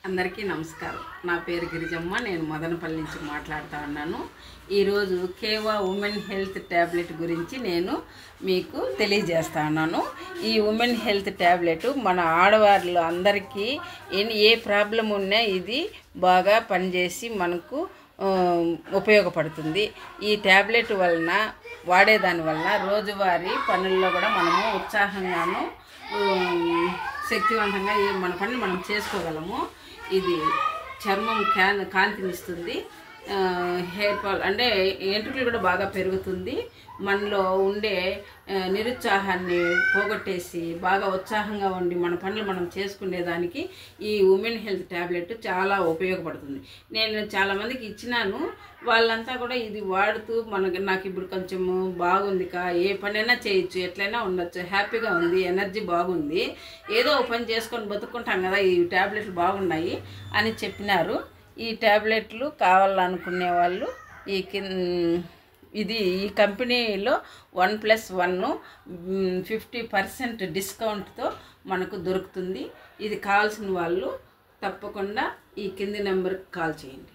అందరికీ నమస్కారం. నా పేరు గిరిజమ్మ. నేను మదనపల్లి నుంచి మాట్లాడుతూ ఉన్నాను. ఈరోజు కేవా ఉమెన్ హెల్త్ ట్యాబ్లెట్ గురించి నేను మీకు తెలియజేస్తా ఉన్నాను. ఈ ఉమెన్ హెల్త్ ట్యాబ్లెట్ మన ఆడవాళ్ళు అందరికీ ఏ ప్రాబ్లం ఉన్నా ఇది బాగా పనిచేసి మనకు ఉపయోగపడుతుంది. ఈ ట్యాబ్లెట్ వలన వాడేదాని వలన రోజువారీ పనుల్లో కూడా మనము ఉత్సాహంగాను శక్తివంతంగా మన పనులు మనం చేసుకోగలము. ఇది చర్మం కాంతినిస్తుంది. హెయిర్ ఫాల్ అంటే ఎంట్రుకలు కూడా బాగా పెరుగుతుంది. మనలో ఉండే నిరుత్సాహాన్ని పోగొట్టేసి బాగా ఉత్సాహంగా ఉండి మన పనులు మనం చేసుకునేదానికి ఈ ఉమెన్ హెల్త్ ట్యాబ్లెట్ చాలా ఉపయోగపడుతుంది. నేను చాలామందికి ఇచ్చినాను. వాళ్ళంతా కూడా ఇది వాడుతూ నాకు ఇప్పుడు కొంచెం బాగుంది ఏ పనైనా చేయొచ్చు, ఎట్లయినా ఉండొచ్చు, హ్యాపీగా ఉంది, ఎనర్జీ బాగుంది, ఏదో ఒక పని చేసుకొని బతుకుంటాం కదా, ఈ ట్యాబ్లెట్లు బాగున్నాయి అని చెప్పినారు. ఈ ట్యాబ్లెట్లు కావాలనుకునే వాళ్ళు ఈ కంపెనీలో 1+1 50% డిస్కౌంట్తో మనకు దొరుకుతుంది. ఇది కావాల్సిన వాళ్ళు తప్పకుండా ఈ కింది నెంబర్కి కాల్ చేయండి.